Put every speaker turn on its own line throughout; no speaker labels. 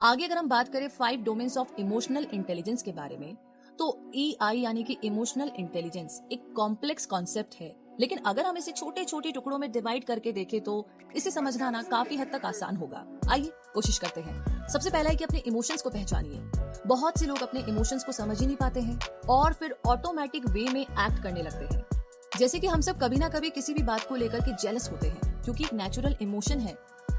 आगे अगर हम बात करें 5 डोमेन्स ऑफ इमोशनल इंटेलिजेंस के बारे में, तो EI यानी कि इमोशनल इंटेलिजेंस एक कॉम्प्लेक्स कॉन्सेप्ट है, लेकिन अगर हम इसे छोटे छोटे टुकड़ों में डिवाइड करके देखें तो इसे समझना ना काफी हद तक आसान होगा। आइए कोशिश करते हैं। सबसे पहला है कि अपने इमोशंस को पहचानिए। बहुत से लोग अपने इमोशंस को समझ ही नहीं पाते हैं और फिर ऑटोमेटिक वे में एक्ट करने लगते हैं। जैसे कि हम सब कभी ना कभी किसी भी बात को लेकर के जेलस होते हैं, क्योंकि एक नेचुरल इमोशन है।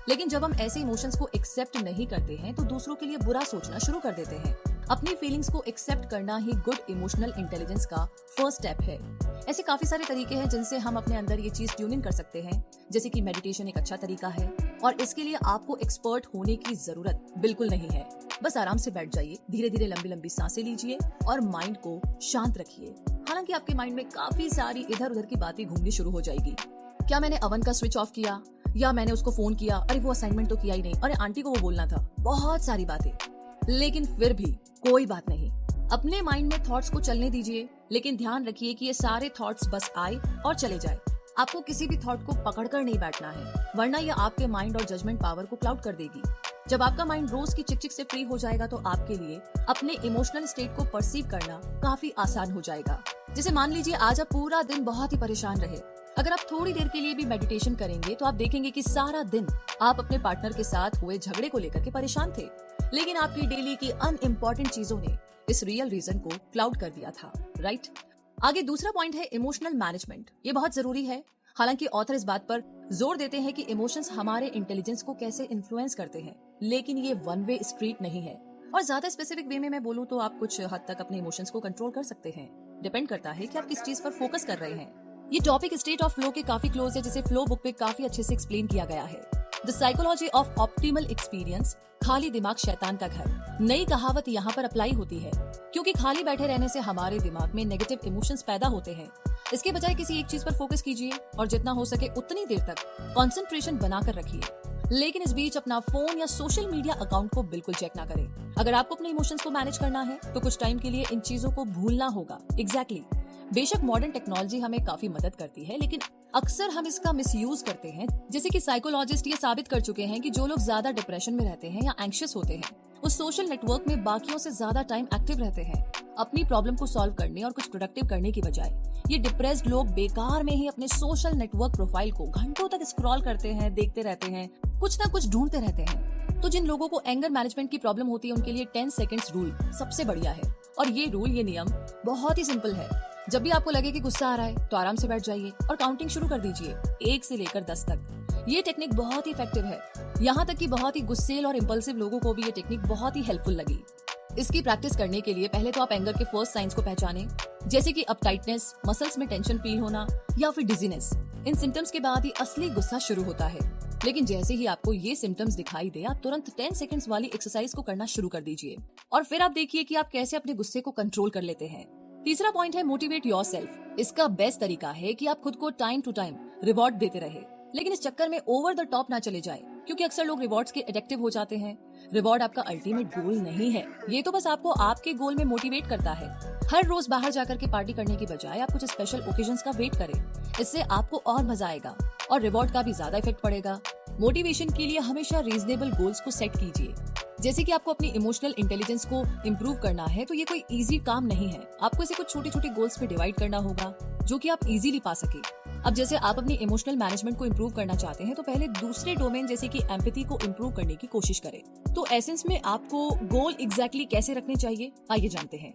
लेकिन जब हम ऐसे इमोशंस को एक्सेप्ट नहीं करते हैं तो दूसरों के लिए बुरा सोचना शुरू कर देते हैं। अपनी फीलिंग्स को एक्सेप्ट करना ही गुड इमोशनल इंटेलिजेंस का फर्स्ट स्टेप है। ऐसे काफी सारे तरीके हैं जिनसे हम अपने अंदर ये चीज ट्यून इन कर सकते हैं, जैसे कि मेडिटेशन एक अच्छा तरीका है और इसके लिए आपको एक्सपर्ट होने की जरूरत बिल्कुल नहीं है। बस आराम से बैठ जाइए, धीरे धीरे लंबी लंबी सांसें लीजिए और माइंड को शांत रखिए। हालांकि आपके माइंड में काफी सारी इधर उधर की बातें घूमनी शुरू हो जाएगी। क्या मैंने अवन का स्विच ऑफ किया, या मैंने उसको फोन किया, अरे वो असाइनमेंट तो किया ही नहीं, अरे आंटी को वो बोलना था, बहुत सारी बातें। लेकिन फिर भी कोई बात नहीं, अपने माइंड में थॉट्स को चलने दीजिए, लेकिन ध्यान रखिए कि ये सारे थॉट्स बस आए और चले जाए। आपको किसी भी थॉट को पकड़कर नहीं बैठना है, वरना ये आपके माइंड और जजमेंट पावर को क्लाउड कर देगी। जब आपका माइंड रोज की चिकचिक से फ्री हो जाएगा तो आपके लिए अपने इमोशनल स्टेट को परसीव करना काफी आसान हो जाएगा। जैसे मान लीजिए आज आप पूरा दिन बहुत ही परेशान रहे, अगर आप थोड़ी देर के लिए भी मेडिटेशन करेंगे तो आप देखेंगे कि सारा दिन आप अपने पार्टनर के साथ हुए झगड़े को लेकर के परेशान थे, लेकिन आपकी डेली की अनइम्पोर्टेंट चीजों ने इस रियल रीजन को क्लाउड कर दिया था, राइट? आगे दूसरा पॉइंट है इमोशनल मैनेजमेंट। ये बहुत जरूरी है। हालांकि ऑथर इस बात पर जोर देते हैं कि इमोशंस हमारे इंटेलिजेंस को कैसे इन्फ्लुएंस करते हैं, लेकिन ये वन वे स्ट्रीट नहीं है। और ज्यादा स्पेसिफिक वे में मैं बोलूँ तो आप कुछ हद तक अपने इमोशंस को कंट्रोल कर सकते हैं। डिपेंड करता है कि आप किस चीज पर फोकस कर रहे हैं। ये टॉपिक स्टेट ऑफ फ्लो के काफी क्लोज है, जिसे फ्लो बुक पे काफी अच्छे से एक्सप्लेन किया गया है। The psychology of optimal experience, खाली दिमाग शैतान का घर। नई कहावत यहाँ पर अप्लाई होती है, क्योंकि खाली बैठे रहने से हमारे दिमाग में नेगेटिव इमोशंस पैदा होते हैं। इसके बजाय किसी एक चीज पर फोकस कीजिए और जितना हो सके उतनी देर तक कंसंट्रेशन बनाकर रखिए। लेकिन इस बीच अपना फोन या सोशल मीडिया अकाउंट को बिल्कुल चेक ना करें। अगर आपको अपने इमोशंस को मैनेज करना है तो कुछ टाइम के लिए इन चीजों को भूलना होगा। एग्जैक्टली। बेशक मॉडर्न टेक्नोलॉजी हमें काफी मदद करती है, लेकिन अक्सर हम इसका मिसयूज करते हैं। जैसे कि साइकोलॉजिस्ट ये साबित कर चुके हैं कि जो लोग ज्यादा डिप्रेशन में रहते हैं या एंग्शियस होते हैं, उस सोशल नेटवर्क में बाकियों से ज्यादा टाइम एक्टिव रहते हैं, अपनी प्रॉब्लम को सॉल्व करने और कुछ प्रोडक्टिव करने की बजाय। ये डिप्रेस्ड लोग बेकार में ही अपने सोशल नेटवर्क प्रोफाइल को घंटों तक स्क्रॉल करते हैं, देखते रहते हैं, कुछ ना कुछ ढूंढते रहते हैं। तो जिन लोगों को एंगर मैनेजमेंट की प्रॉब्लम होती है, उनके लिए 10 सेकेंड्स रूल सबसे बढ़िया है। और ये नियम बहुत ही सिंपल है। जब भी आपको लगे कि गुस्सा आ रहा है तो आराम से बैठ जाइए और काउंटिंग शुरू कर दीजिए 1 से लेकर 10 तक। ये टेक्निक बहुत ही इफेक्टिव है, यहाँ तक कि बहुत ही गुस्सेल और इम्पल्सिव लोगों को भी ये टेक्निक बहुत ही हेल्पफुल लगी। इसकी प्रैक्टिस करने के लिए पहले तो आप एंगर के फर्स्ट साइंस को पहचानें, जैसे कि अपटाइटनेस, मसल्स में टेंशन फील होना या फिर डिजीनेस। इन सिम्टम्स के बाद ही असली गुस्सा शुरू होता है। लेकिन जैसे ही आपको ये सिम्टम्स दिखाई दे, आप तुरंत 10 सेकंड्स वाली एक्सरसाइज को करना शुरू कर दीजिए और फिर आप देखिए कि आप कैसे अपने गुस्से को कंट्रोल कर लेते हैं। तीसरा पॉइंट है मोटिवेट योरसेल्फ। इसका बेस्ट तरीका है कि आप खुद को टाइम टू टाइम रिवॉर्ड देते रहे, लेकिन इस चक्कर में ओवर द टॉप ना चले जाए, क्योंकि अक्सर लोग रिवॉर्ड्स के एडिक्टिव हो जाते हैं। रिवॉर्ड आपका अल्टीमेट गोल नहीं है, ये तो बस आपको आपके गोल में मोटिवेट करता है। हर रोज बाहर जाकर के पार्टी करने की बजाय आप कुछ स्पेशल ओकेजन्स का वेट करें, इससे आपको और मजा आएगा और रिवॉर्ड का भी ज्यादा इफेक्ट पड़ेगा। मोटिवेशन के लिए हमेशा रीजनेबल गोल्स को सेट कीजिए। जैसे कि आपको अपनी इमोशनल इंटेलिजेंस को इम्प्रूव करना है तो ये कोई इजी काम नहीं है। आपको इसे कुछ छोटे छोटे गोल्स में डिवाइड करना होगा जो कि आप इजीली पा सके। अब जैसे आप अपनी इमोशनल मैनेजमेंट को इम्प्रूव करना चाहते हैं तो पहले दूसरे डोमेन जैसे कि एम्पैथी को इम्प्रूव करने की कोशिश करें। तो एसेंस में आपको गोल एग्जैक्टली कैसे रखने चाहिए, आइए जानते हैं।